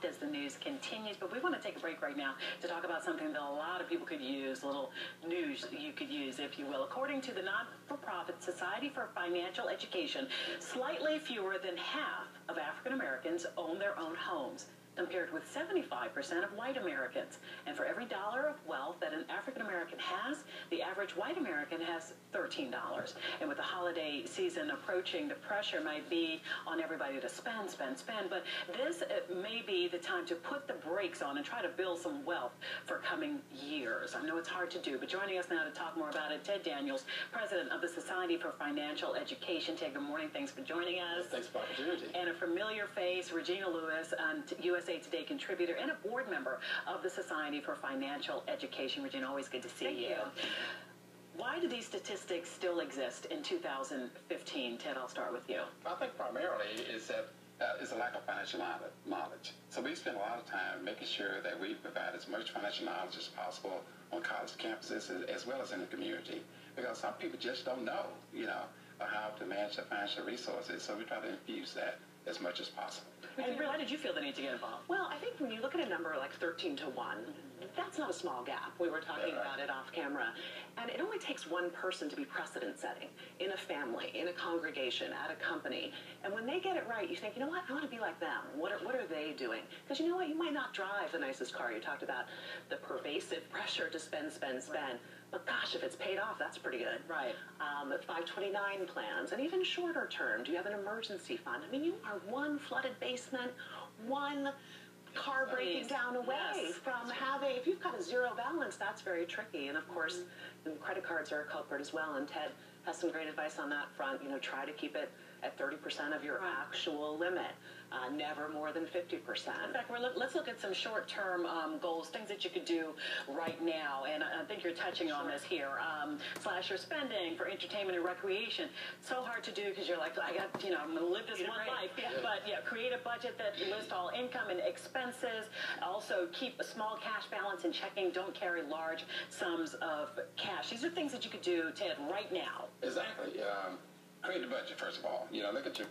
soft as the news continues, but we want to take a break right now to talk about something that a lot of people could use, a little news you could use, if you will. According to the not-for-profit Society for Financial Education, slightly fewer than half of African Americans own their own homes, compared with 75% of white Americans. And for every dollar of wealth that an African American has, the average white American has $13. And with the holiday season approaching, the pressure might be on everybody to spend, spend, spend. But this may be the time to put the brakes on and try to build some wealth for coming years. I know it's hard to do, but joining us now to talk more about it, Ted Daniels, president of the Society for Financial Education. Ted, good morning. Thanks for joining us. Thanks for the opportunity. And a familiar face, Regina Lewis, USA Today contributor and a board member of the Society for Financial Education. Regina, always good to see you. Why do these statistics still exist in 2015? Ted, I'll start with you. I think primarily is that is a lack of financial knowledge. So we spend a lot of time making sure that we provide as much financial knowledge as possible on college campuses as well as in the community, because some people just don't know, how to manage their financial resources. So we try to infuse that as much as possible. And why did you feel the need to get involved? Well, I think when you look at a number like 13 to 1, that's not a small gap. We were talking about it off camera. And it only takes one person to be precedent setting in a family, in a congregation, at a company. And when they get it right, you think, you know what, I want to be like them. What are they doing? Because you know what, you might not drive the nicest car. You talked about the pervasive pressure to spend, spend, spend. Right. But gosh, if it's paid off, that's pretty good. Right. 529 plans, and even shorter term. Do you have an emergency fund? I mean, you are one flooded basement, one car breaking down away from having, if you've got a zero balance, that's very tricky. And of course, credit cards are a culprit as well. And Ted has some great advice on that front. Try to keep it at 30% of your actual limit, never more than 50%. In fact, let's look at some short-term goals, things that you could do right now. And I think you're touching on this here. Slash your spending for entertainment and recreation. So hard to do because you're like, I'm going to live this one life. But create a budget that lists all income and expenses. Also, keep a small cash balance in checking. Don't carry large sums of cash. These are things that you could do, Ted, right now. Exactly. Create a budget, first of all. Look at your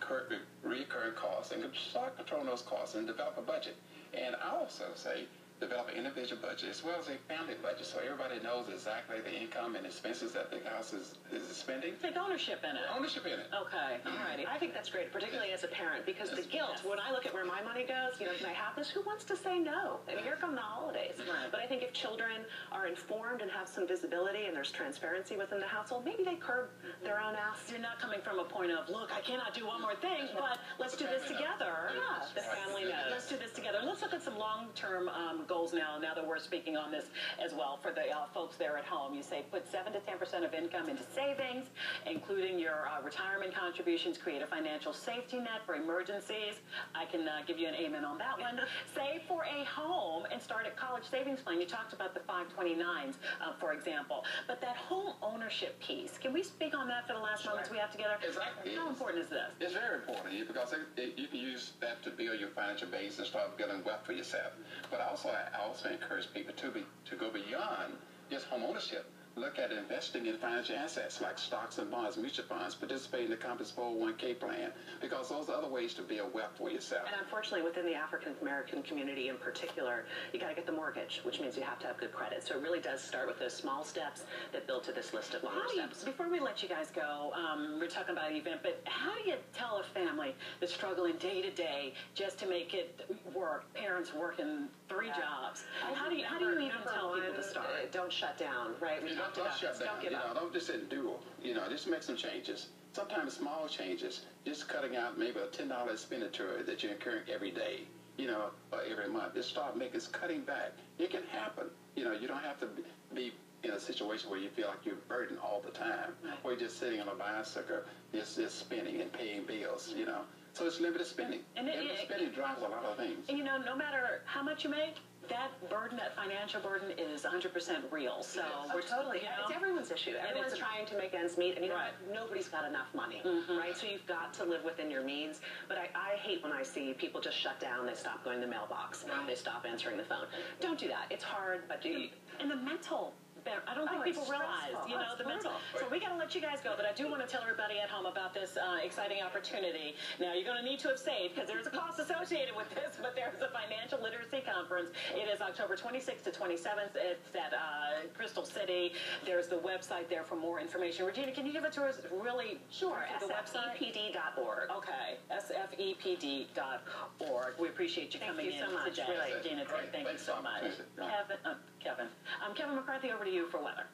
recurring costs and start controlling those costs and develop a budget. And I also say develop an individual budget as well as a family budget, so everybody knows exactly the income and expenses that the house is spending. Take ownership in it. Ownership in it. Okay. All righty. I think that's great, particularly as a parent, because the guilt, when I look at where my money goes, can I have this? Who wants to say no? And here come the holidays. Right. But I think if children are informed and have some visibility and there's transparency within the household, maybe they curb their own ass. You're not coming from a point of, look, I cannot do one more thing, but let's do this together. Yeah, the family knows. Let's do this together. Let's look at some long-term goals now that we're speaking on this as well for the folks there at home. You say put 7 to 10% of income into savings, including your retirement contributions. Create a financial safety net for emergencies. I can give you an amen on that one. Save for a home and start a college savings plan. You talked about the 529s, for example. But that home ownership piece, can we speak on that for the last moments we have together? Exactly. How important is this? It's very important because you can use that to build your financial base and start building wealth for yourself. But I also encourage people to go beyond just home ownership. Look at investing in financial assets like stocks and bonds, mutual funds, participate in the company's 401k plan, because those are other ways to build wealth for yourself. And unfortunately, within the African American community in particular, you got to get the mortgage, which means you have to have good credit. So it really does start with those small steps that build to this list of longer steps. Before we let you guys go, we're talking about an event, but how do you tell a family that's struggling day to day just to make it work? Parents working 3 jobs. How do you even tell people to start? Don't shut down, right? Don't shut down. Don't give up. Don't just endure. Just make some changes. Sometimes small changes. Just cutting out maybe a $10 expenditure that you're incurring every day, or every month. Just start cutting back. It can happen. You don't have to be in a situation where you feel like you're burdened all the time, or you're just sitting on a bicycle, just spending and paying bills. So it's limited spending. And limited spending drives a lot of things. And no matter how much you make, that burden, that financial burden is 100% real. So we're totally, it's everyone's issue. Everyone's trying to make ends meet, and nobody's got enough money, right? So you've got to live within your means. But I hate when I see people just shut down, they stop going to the mailbox, they stop answering the phone. Don't do that. It's hard, but and the mental I don't think people realize, the mental. So we got to let you guys go, but I do want to tell everybody at home about this exciting opportunity. Now, you're going to need to have saved because there's a cost associated with this, but there's a financial conference. It is October 26th to 27th. It's at Crystal City. There's the website there for more information. Regina, can you give it to us really? Sure, the website? SFEPD.org. Okay, SFEPD.org. We appreciate you coming in so much. today. Really. Regina, thank you so much. Kevin McCarthy, over to you for weather.